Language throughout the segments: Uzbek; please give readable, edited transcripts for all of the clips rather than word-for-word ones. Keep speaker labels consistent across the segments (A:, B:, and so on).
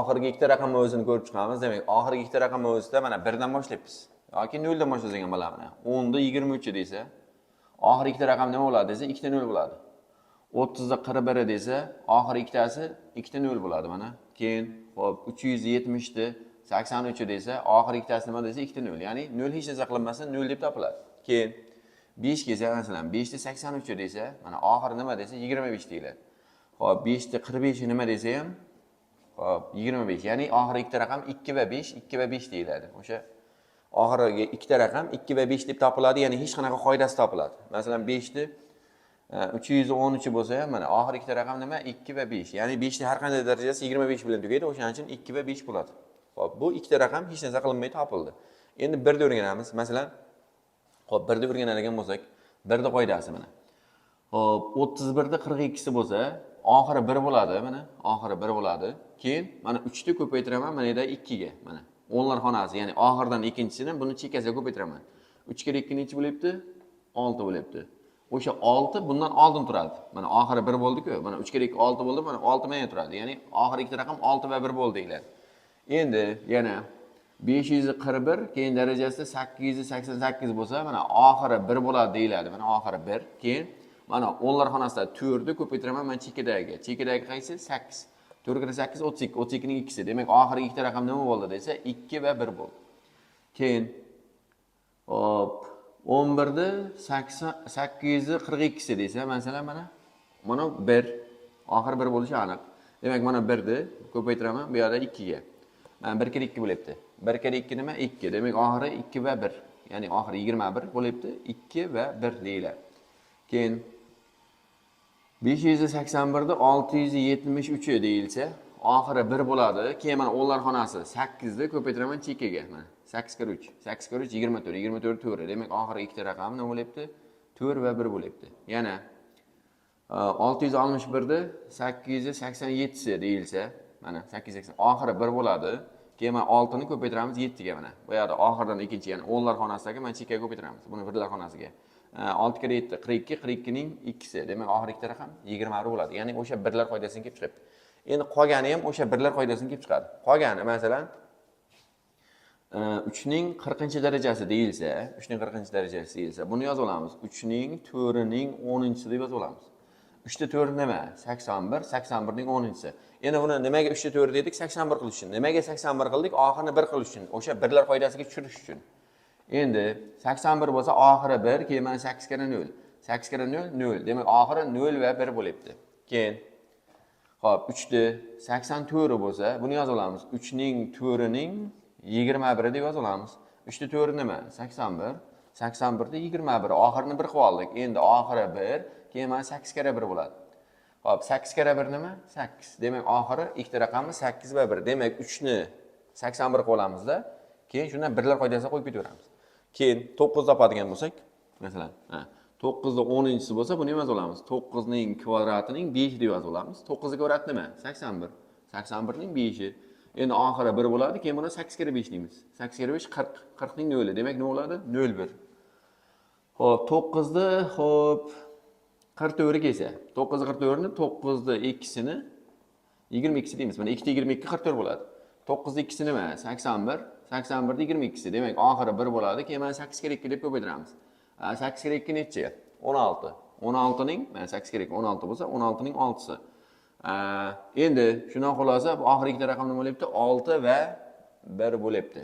A: oxirgi ikkita raqamni o'zini ko'rib chiqamiz. Demak, oxirgi ikkita raqamni o'zida mana 1 dan boshlaymiz. yoki 0 dan boshlaysiz ham bo'ladi mana. 10 da 23 desa, oxirgi ikkita raqam nima bo'ladi desa, 2 ta 0 bo'ladi. 30 da 41 desa, oxirgi ikkitasi 2 ta 0 bo'ladi mana. Keyin, xo'p, 370 da 83 desa, oxirgi ikkitasi nima desa, 2 ta 0. Ya'ni 0 hech narsa qilinmasa 0 deb topiladi. Keyin 5 kelsa, masalan, 5 da 83 desa, mana oxiri nima desa, 25 deyiladi. Xo'p, 5 da 45 nima desa ham, xo'p, 25. Ya'ni oxirgi ikkita raqam 2 va 5, 2 va 5 deyiladi. O'sha oxirgi ikkita raqam 2 va 5 deb topiladi, ya'ni hech qanaqa qoidasi topiladi. Masalan, 5 da 313 bo'lsa ham mana oxirgi ikkita raqam nima? 2 va 5. Ya'ni 5 ning har qanday darajasi 25 bilan tugaydi, o'shaning uchun 2 va 5 bo'ladi. Xo'p, bu ikkita raqam hech narsa qilinmay topildi. Endi 1 da o'rganamiz. Masalan, xo'p, 1 da o'rganadigan bo'lsak, 1 da qoidasi mana. Xo'p, 31 da 42 bo'lsa, oxiri 1 bo'ladi, mana. Oxiri 1 bo'ladi. Keyin mana 3 da ko'paytiraman, mana yerda 2 ga, mana. O'nlar xonasi, ya'ni oxirdan ikkinchisini buni chekkasiga ko'paytiraman. 3 kere 2 necha bo'lyapti? 6 bo'lyapti. O'sha 6 bundan oldin turadi. Mana oxiri 1 bo'ldi-ku. Mana 3 kere 2 6 bo'ldi, mana 6 mana turadi. Ya'ni oxirgi ikkita raqam 6 va 1 bo'ldi deyiladi. Endi yana 541 keyin darajasida 888 bo'lsa, mana oxiri 1 bo'ladi deyiladi. Mana oxiri 1. Keyin mana o'nlar xonasida 4 ni ko'paytiraman mana chekkadagi. Chekkadagi qaysi? 8. 4 kere 8 32. 32 ning ikkisi. Demak, oxirgi ikkita raqam nima bo'ldi desa, 2 va 1 bo'ldi. Keyin hop 11 da 842 desa, masalan mana 1. Oxiri 1 bo'lishi aniq. Demak, mana 1 ni ko'paytiraman bu yerda 2 ga. Mana 1 kere 2 bo'lyapti. 1 kere 2 nima? 2. Demak, oxiri 2 va 1. Ya'ni oxiri 21 bo'lyapti. 2 va 1 deyiladi. Keyin 581 da 673 deyilsa, oxiri 1 bo'ladi. Keyin mana o'nlar xonasi 8 da ko'paytiraman chekkaga. Mana 8 kere 3. 8 kere 3 24. 24 to'g'ri. Demak, oxirgi ikkita raqam nima bo'lyapti? 4 va 1 bo'lyapti. Yana 661 da 887 deyilsa, mana 880 oxiri 1 bo'ladi. Keyin mana 6 ni ko'paytiramiz 7 ga mana. Bu yerda oxirdan ikkinchi, ya'ni o'nlar xonasidagi mana chekkaga ko'paytiramiz. Buni birlar xonasiga. 6 kere 7 42, 42 ning ikkisi. Demak, oxirgi ikkita raqam 21 bo'ladi. Ya'ni o'sha birlar qoidasidan kelib chiqadi. Endi qolgani ham o'sha birlar qoidasidan kelib chiqadi. Qolgani, masalan, 3 ning 40-darajasi deyilsa, 3 ning 40-darajasi deyilsa, buni yozib olamiz. 3 ning 4 ning 10-si deb yozib olamiz. 3 da 4 nima? 81, 81 ning 10-si. Endi buni nimaga 3 da 4 dedik? 81 qilish uchun. Nimaga 81 qildik? Oxirini 1 qilish uchun. O'sha birlar qoidasiga tushirish uchun. Endi 81 bo'lsa, oxiri 1, keyin mana 8 kere 0. 8 kere 0 0. Demak, oxiri 0 va 1 bo'lyapti. Keyin hop, 3 da 84 bo'lsa, buni yozib olamiz. 3 ning 4 ning 21 deb yozib olamiz. 3 da 4 nima? 81. 81 da 21. Oxirini 1 qilib oldik. Endi oxiri 1, keyin mana 8 kere 1 bo'ladi. Hop, 8 kere 1 nima? 8. Demak, oxiri ikkita raqami 8 va 1. Demak, 3 ni 81 qilib olamizda. Keyin shundan birlar qoidasiga qo'yib ketaveramiz. Keyin 9 topadigan bo'lsak, masalan, 9 da 10-si bo'lsa, buni ham yozib olamiz. 9 ning kvadratining 5 deb yozib olamiz. 9 ning kvadrati nima? 81. 81 ning 5i. Endi oxiri 1 bo'ladi, keyin buni 8 kere 5 deymiz. 8 kere 5 40. 40 ning 0. Demak, nima bo'ladi? 01. Xo'p, 9 da, xo'p, 44 kelsa, 9 da 44 ni 9 da 2sini 22 deymiz. Mana 2 da 22 44 bo'ladi. 9 da 2si nima? 81. 81 da 22si. Demak, oxiri 1 bo'ladi. Keyin mana 8 kere 2 deb ko'paytiramiz. 8 kere 2 necha? 16. 16 ning, mana 8 kere 2 16 bo'lsa, 16 ning 6si. Endi shundan xulosa oxirgi ikkita raqam nima bo'lyapti? 6 va 1 bo'lyapti.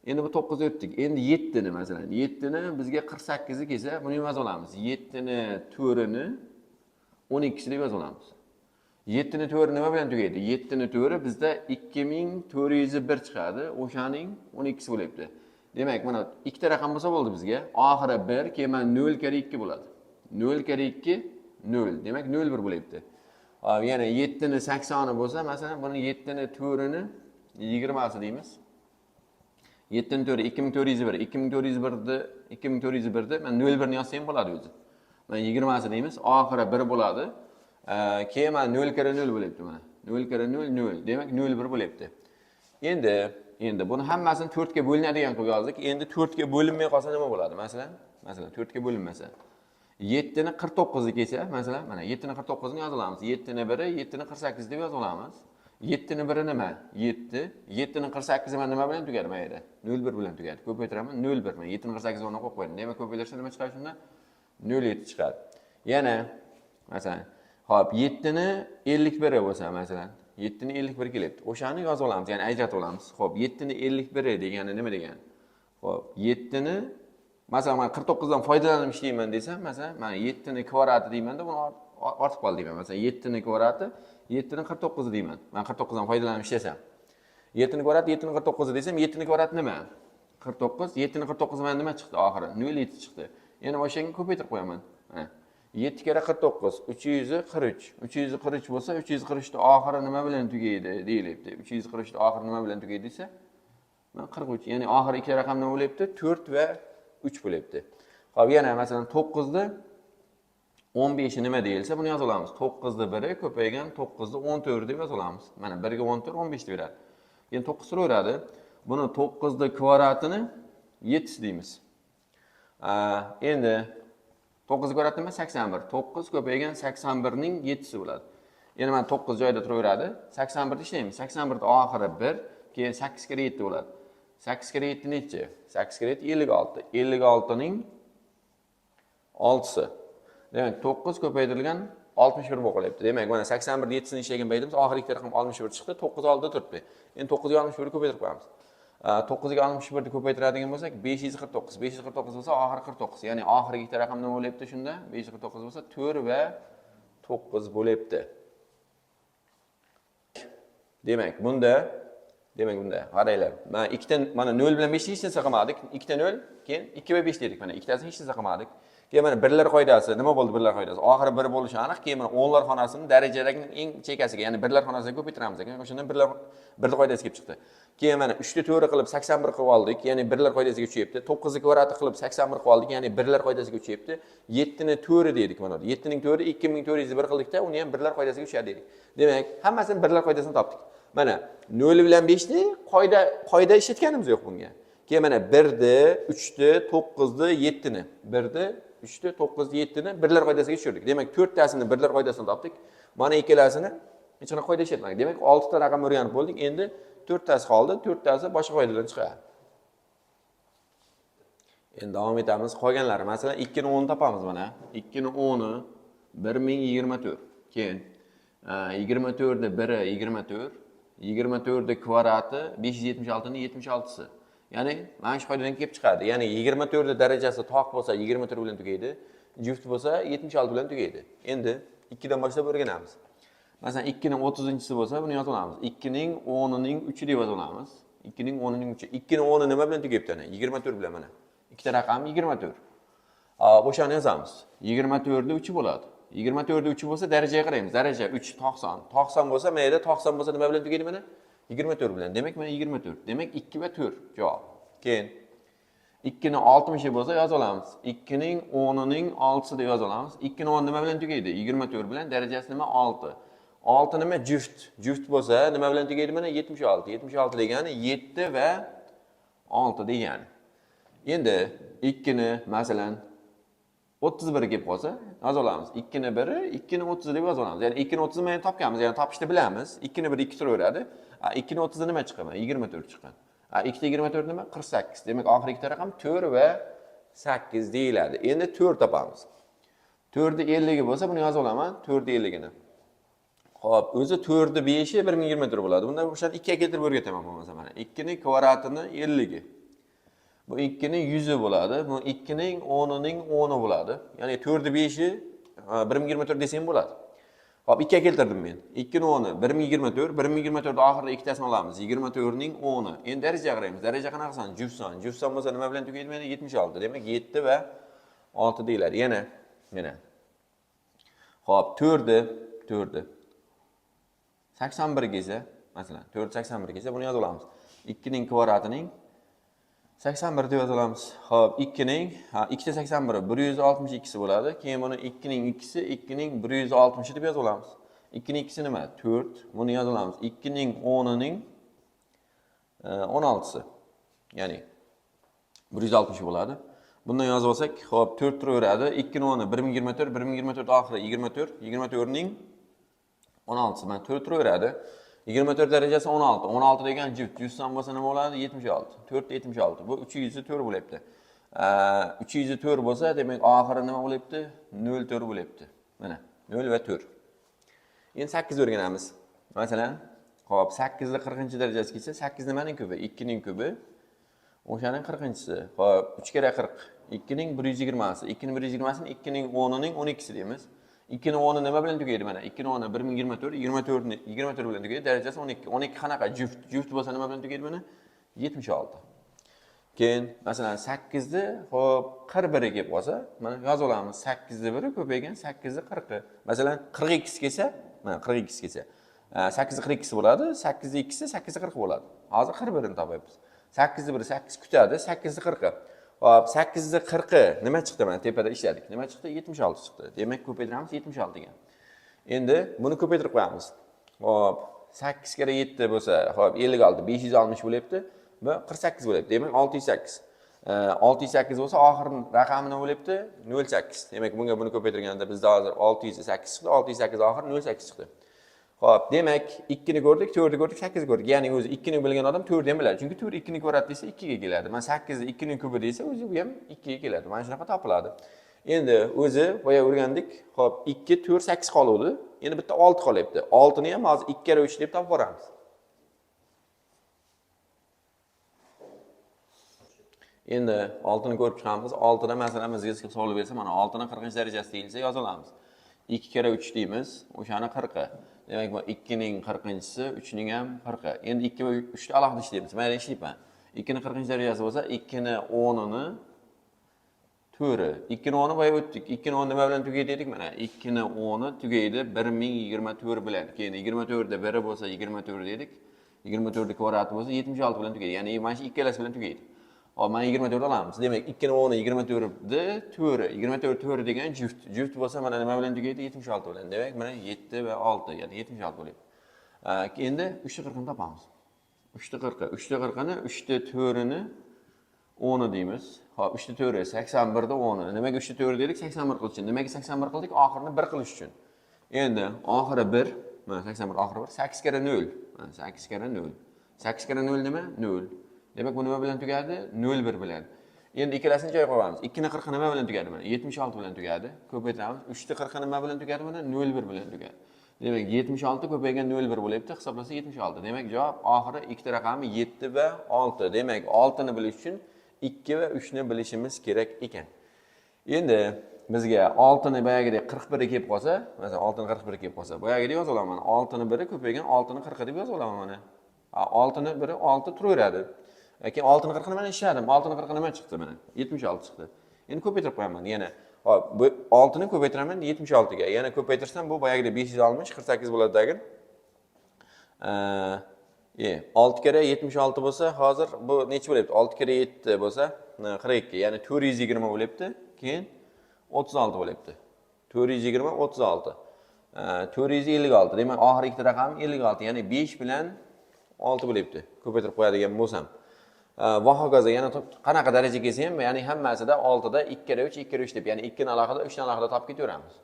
A: Endi bu 9 o'tdik. Endi 7 ni masalan, 7 ni bizga 48 kelsa, buni ham yozib olamiz. 7 ni 4 ni 12 deb yozib olamiz. 7 ni 4 nima bilan tugaydi? 7 ni 4 bizda 2401 chiqadi. O'shaning 12 bo'lyapti. Demak, mana ikkita raqam bo'lsa bo'ldi bizga. Oxiri 1, keyin mana 0 kere 2 bo'ladi. 0 kere 2 0. Demak, 01 bo'lyapti. Hop, yana 7 ni 80 bo'lsa, masalan, buni 7 ni 4 ni 20 deymiz. 7 ni 4 2401. 2401 da men 01 ni yozsam bo'ladi o'zi. Mana 20 deymiz. Oxiri 1 bo'ladi. Keyin mana 0 kere 0 bo'lyapti mana. 0 kere 0 0. Demak, 01 bo'lyapti. Endi buni hammasini 4 ga bo'linadigan qilib yozdik. Endi 4 ga bo'linmay qolsa nima bo'ladi? Masalan, 4 ga bo'linmasa. 7 ni 49 kelsa, masalan, mana 7 ni 49 ni yozib olamiz. 7 ni 1, 7 ni 48 deb yozib olamiz. 7'nin biri nima? 7. 7'nin 48'i men nima bilan tugadi mayda? 0,1 bilan tugadi. Ko'paytiraman 0,1. Men 7'nin 48'i o'rniga qo'yib qo'ydim. Demak, ko'paytirsa nima chiqadi shunda? 0,7 chiqadi. Yana masalan, hop 7'ni 51 bo'lsa masalan, 7'ni 51 kelyapti. O'shani yozib olamiz, ya'ni ajratib olamiz. Hop, 7'ni 51 degani nima degani? Hop, 7'ni masalan men 49 dan foydalanib ishlayman desam, masalan, men 7'ni kvadrati deymanda, buni ortib qoldi deyman. Masalan, 7'ni kvadrati 7'ni 49 deyman. Men 49 dan foydalanib ishlasam. 7'ni kvadrati 7'ni 49 desam, 7'ni kvadrati nima? 49. 7'ni 49 men nima chiqdi oxiri? 0,7 chiqdi. Yana o'shanga ko'paytirib qo'yaman. 7 kere 49, 343. 343 bo'lsa, 343 da oxiri nima bilan tugaydi deyilyapti. 343 da oxiri nima bilan tugaydi desa, men 43. Ya'ni oxiri ikkita raqam nima bo'lyapti? 4 va 3 bo'lyapti. Xo'p, yana masalan 9 da 15 nima deyilsa, buni yoza olamiz. 9 da 1 ko'paygan 9 da 14 deb yoza olamiz. Mana 1 ga 14 15 deb beradi. Endi 9 turaveradi. Buni 9 da kvadratini 7 deymiz. Endi 9 kvadrat nima? 81. 9 ko'paygan 81 ning 7si bo'ladi. Endi men 9 joyda turaveradi. 81 da ishlaymiz. 81 da oxiri 1, keyin 8 kere 7 bo'ladi. 8 kere 7 necha? 8 kere 7 56. 56 ning 6si. Demak, 9 ko'paytirilgan 61 bo'lib qolyapti. Demak, mana 81 7sini ishlagan paytimiz oxirgi ikkita raqam 61 chiqdi. 9 oldida turibdi. Endi 9 ga 61 ko'paytirib qo'yamiz. 9 ga 61 ni ko'paytiradigan bo'lsak 549. 549 bo'lsa oxiri 49. Ya'ni oxirgi ikkita raqam nima bo'lyapti shunda? 549 bo'lsa 4 va 9 bo'lyapti. Demak, bunda qaranglar. Men ikkita mana 0 bilan 5 ni hech narsa qilmadik. Ikkita 0, keyin 2 va 5 dedik. Mana ikkitasini hech narsa qilmadik. Keyin mana birlar qoidasi, nima bo'ldi birlar qoidasi? Oxiri 1 bo'lishi aniq. Keyin mana o'nlar xonasini darajadagi eng chekkasiga, ya'ni birlar xonasiga ko'paytiramiz ekan. O'shandan birlar qoidasi kelib chiqdi. Keyin mana 3 ni 4 qilib 81 qilib oldik, ya'ni birlar qoidasiga tushyapti. 9 ni kvadrati qilib 81 qilib oldik, ya'ni birlar qoidasiga tushyapti. 7 ni 4 dedik mana. 7 ning 4 2401 qildikda, uni ham birlar qoidasiga tushadi dedik. Demak, hammasini birlar qoidasini topdik. Mana 0 bilan 5 ni qoida ishlatganimiz yo'q bunga. Keyin mana 1 ni, 3 ni, 9 ni, 7 ni. 1 ni, 3 ni, 9 ni, 7 ni birlar qoidasiga tushirdik. Demak, 4 tasini birlar qoidasini topdik. Mana ikkalasini hech qanday qoida ishlatmadik. Demak, 6 ta raqam o'rganib bo'ldik. Endi 4 tasi qoldi. 4 tasi boshqa qoidadan chiqadi. Endi davom etamiz. Qolganlari, masalan, 2 ni 10 topamiz mana. 2 ni 10 1024. Keyin 24 ni 1 24. 24 ni kvadrati 576 ning 76si. Ya'ni mana shu qoidadan kelib chiqadi. Ya'ni 24 ni darajasi toq bo'lsa 24 bilan tugaydi, juft bo'lsa 76 bilan tugaydi. Endi 2 dan boshlab o'rganamiz. Masalan 2 ning 30-chisi bo'lsa buni yozib olamiz. 2 ning 10 ning 3 deb yozib olamiz. 2 ning 10 ning 3. 2 ning 10 nima bilan tugayapti ana? 24 bilan mana. Ikkita raqam 24. O'shani yozamiz. 24 ni 3 bo'ladi. 24 ni 3 bo'lsa darajaga qaraymiz. Daraja 3 90. 90 bo'lsa mayda 90 bo'lsa nima bilan tugaydi mana? 24 bilan. Demak mana 24. Demak 2 va 4 javob. Keyin 2 ning 60 bo'lsa yozib olamiz. 2 ning 10 ning 6si deb yozib olamiz. 2 ning 10 nima bilan tugaydi? 24 bilan. Darajasi nima? 6. 6 nima? Juft. Juft bo'lsa nima bilan tugaydi mana? 76. 76 degani 7 va 6 degani. Endi 2 ni masalan 31 kelib qolsa yozib olamiz. 2 ni 1, 2 ni 30 deb yozib olamiz. Ya'ni 2 ni 30 ni men topganmiz, ya'ni topishni bilamiz. 2 ni 1 2 turaveradi. 2 ni 30 nima chiqqan? 24 chiqqan. 2 ta 24 nima? 48. Demak, oxirgi ikkita raqam 4 va 8 deyiladi. Endi 4 topamiz. 4 ni 50 bo'lsa buni yozib olaman, 4 ni 50 ni. Xo'p, o'zi 4 ni 5 1024 bo'ladi. Bunda o'shani 2 ga keltirib o'rgataman bo'lmasa mana. 2 ning kvadratini 50. Bu 2 ning 100i bo'ladi. Bu 2 ning 10 ning 10i bo'ladi. Ya'ni 4 ni 5i 1024 desam bo'ladi. Hop, 2 ga keltirdim men. 2 ning 10i 1024, 1024 oxirida ikkitasini olamiz. 24 ning 10i. Endi darajaga qaraymiz. Daraja qanaqa son? Juft son. Juft son bo'lsa nima bilan tugaydi? Mana 76. Demak, 7 va 6 deyiladi. Yana. Hop, 4 81 kelsa, masalan, 4 81 kelsa buni yozib olamiz. 2 ning kvadratining 81 deb yozib olamiz. Hop, 2 ning 2 ta 81 162 si bo'ladi. Keyin buni 2 ning 2si 2 ning 160 deb yozib olamiz. 2 ning 2si nima? 4. Buni yozib olamiz. 2 ning 10 ning 16 si. Ya'ni 160 bo'ladi. Bundan yozib olsak, hop 4 turaveradi. 2 ning 10 1024, 1024 oxiri 24, 24 ning 16 si. Mana 4 turaveradi. 24 derecesi 16. 16 degan juft. Juftdan bo'lsa nima bo'ladi? 76. 4 76. Bu 304 bo'lyapti. 304 bo'lsa, demak oxiri nima bo'lyapti? 04 bo'lyapti. Mana 0 va 4. Endi 8 o'rganamiz. Masalan, hop 8 ni 40-darajasi kelsa, 8 nimaning kubi? 2 ning kubi. O'shaning 40-chisi. Hop 3 kere 40. 2 ning 120si. 2 ning 120sini 2 ning 10'ning 12'si deymiz. 2 ning 10'i nima bilan tugaydi mana? 2 ning 10'i 1024, 24 bilan tugaydi. Darajasi 12. 12 qanaqa? Juft. Juft bo'lsa nima bilan tugaydi mana? 76. Keyin masalan 8 ni hop 41 kelib qolsa, mana yozib olamiz. 8 ni 1 ko'paygan 8 ni 40. Masalan 42 kelsa, mana 42 kelsa, 8 ni 42 bo'ladi, 8 ni 2 8 ni 40 bo'ladi. Hozir 41 ni topyapmiz. 8 ni 1 8 kutadi, 8 ni 40. Hop 8 ni 40 nima chiqdi mana tepada ishladik. Nima chiqdi? 76 chiqdi. Demak ko'paytiramiz 76 ga. Endi buni ko'paytirib qo'yamiz. Hop 8 kere 7 bo'lsa, hop 56 560 bo'lyapti. Bu 48 bo'lyapti. Demak 608. 608 bo'lsa oxirgi raqami nima bo'lyapti? 08. Demak bunga buni ko'paytirganda bizda hozir 608 chiqdi. 608 oxiri 08 chiqdi. Xo'p, demak 2 ni ko'rdik, 4 ni ko'rdik, 8 ni ko'rdik. Ya'ni o'zi 2 ni bilgan odam 4 ni ham biladi. Chunki 4 2 ni ko'radi desa 2 ga keladi. Mana 8 ni 2 ning kubi desa o'zi bu ham 2 ga keladi. Mana shunaqa topiladi. Endi o'zi boya o'rgandik. Xo'p, 2 4 8 qoldi. Endi bitta 6 qolyapti. 6 ni ham hozir 2 kere 3 deb topib boramiz. Endi 6 ni ko'rib chiqamiz. 6 da masalan bizga savol bersa, mana 6 ni 40-darajasi deyilsa yoza olamiz. 2 kere 3 deymiz, o'shani 40. Demak bu 2 ning 40-chisi, 3 ning ham 40. Endi 2 va 3 ni alohida ishlaymiz. Mana ishlayman. 2 ning 40-darajasi bo'lsa, 2 ni 10'ini 4. 2 ni 10'ni boya o'tdik. 2 ni 10 nima bilan tugaydi dedik? Mana 2 ni 10'i tugaydi 1024 bilan. Keyin 24 da 1 bo'lsa 24 dedik. 24 ni kvadrati bo'lsa 76 bilan tugaydi. Ya'ni mana shu ikkalasi bilan tugaydi. Hop, mana 24 olamiz. Demak 2 ni 10'i 24 ni 4. 24 4 degan juft. Juft bo'lsa mana nima bilan tugaydi? 76 bilan. Demak mana 7 va 6, ya'ni 76 bo'lyapti. Endi 3 ni 40 ni topamiz. 3 ni 40. 3 ni 40 ni 3 ni 4'ini 10 deymiz. Hop, 3 ni 4'i 81 ni 10'i. Nimaga 3 ni 4 dedik? 81 qilish uchun. Nimaga 81 qildik? Oxirini 1 qilish uchun. Endi oxiri 1, mana 81 oxiri 1. 8 kere 0. Mana 8 kere 0. 8 kere 0 nima? 0. Demak bu nima bilan tugadi? 01 bilan. Endi ikkalasini joyiga qo'yamiz. 2 ni 40 nima bilan tugadi? Mana 76 bilan tugadi. Ko'paytiramiz. 3 ni 40 nima bilan tugadi? Mana 01 bilan tugadi. Demak 76 ko'paygan 01 bo'lyapti. Hisoblasa 76. Demak javob oxiri ikkita raqami 7 va 6. Demak 6 ni bilish uchun 2 va 3 ni bilishimiz kerak ekan. Endi bizga 6 ni boyagidek 41 kelib qolsa, masalan 6 ni 41 kelib qolsa, boyagidek yoza olaman. 6 ni 1 ko'paygan 6 ni 40 deb yoza olaman mana. 6 ni 1 6 turaveradi. Keyin 6 ni 40 ni mana ishladim. 6 ni 40 nima chiqdi mana? 76 chiqdi. Endi ko'paytirib qo'yaman yana. Hop, bu 6 ni ko'paytiraman 76 ga. Yana ko'paytirsam bu boyagidek 560 48 bo'ladi dagin. 6 kere 76 bo'lsa, hozir bu necha bo'lyapti? 6 kere 7 bo'lsa, 42, ya'ni 420 bo'lyapti. Keyin 36 bo'lyapti. 420 36. 456. Demak, oxirgi ikkita raqam 56, ya'ni 5 bilan 6 bo'lyapti. Ko'paytirib qo'yadigan bo'lsam. Va hokazo yana qanaqa daraja kelsa ham, ya'ni hammasida 6 da 2 kere 3 2 kere 3 deb, ya'ni 2 ni alohida 3 ni alohida topib ketaveramiz.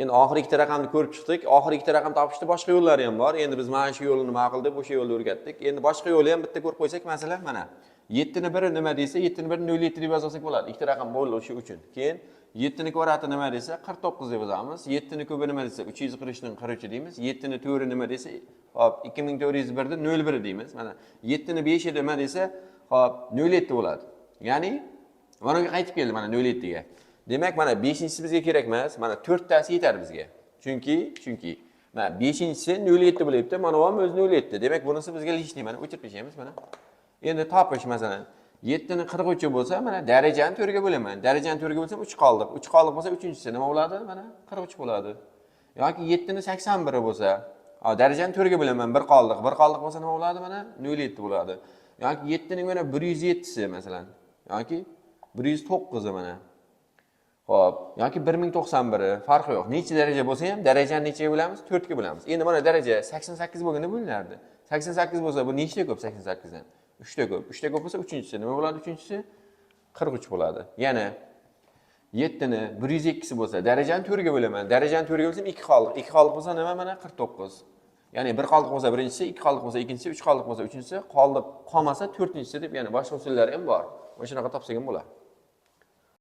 A: Endi oxirgi ikkita raqamni ko'rib chiqdik. Oxirgi ikkita raqam topishda boshqa yo'llari ham bor. Endi biz mana shu yo'lni ma'qul deb o'sha yo'lni o'rgatdik. Endi boshqa yo'li ham bitta ko'rib qo'ysak, masalan, mana 7 ni 1 nima desa, 7 ni 1 07 deb yozsak bo'ladi. Ikkita raqam bo'lishi uchun. Keyin 7 ni kvadrati nima desa, 49 deb yozamiz. 7 ni kubi nima desa, 340 ning 43 deymiz. 7 ni 4 nima desa, hop 2401 ni 01 deymiz. Mana 7 ni 5 nima desa, hop 07 bo'ladi. Ya'ni mana bunga qaytib keldi mana 07 ga. Demak, mana 5-inchisi bizga kerak emas. Mana 4 tasi yetadi bizga. Chunki mana 5-inchisi 07 bo'lyapti. Mana bu ham o'zi 07. Demak, bunisi bizga lishni mana o'chirib tashlaymiz mana. Endi topish masalan 7 ni 43 bo'lsa, mana darajani 4 ga bo'laman. Darajani 4 ga bo'lsam 3 qoldi. 3 qoldi bo'lsa 3-inchisi nima bo'ladi? Mana 43 bo'ladi. Yoki 7 ni 81 bo'lsa, darajani 4 ga bo'laman. 1 qoldi. 1 qoldi bo'lsa nima bo'ladi? Mana 07 bo'ladi. Yoki 7 ning mana 107si masalan. Yoki 109 mana. Hop, yoki 1091 farqi yo'q. Necha daraja bo'lsa ham darajani nechaga bo'lamiz? 4 ga bo'lamiz. Endi mana daraja 88 bo'lganda bo'linardi. 88 bo'lsa bu nechta ko'p 88 dan? 3 ta ko'p. 3 ta ko'p bo'lsa 3-inchisi nima bo'ladi? 3-inchisi 43 bo'ladi. Yana 7ni 102'si bo'lsa, darajani 4ga bo'laman. Darajani 4ga bo'lsam 2 qoldiq. 2 qoldiq bo'lsa nima? Mana 49. Ya'ni 1 qoldiq bo'lsa birinchisi, 2 qoldiq bo'lsa ikkinchisi, 3 qoldiq bo'lsa uchinchisi, qoldiq qolmasa 4-chi deb, ya'ni boshqa usullari ham bor. Mana shunaqa topsak ham bo'ladi.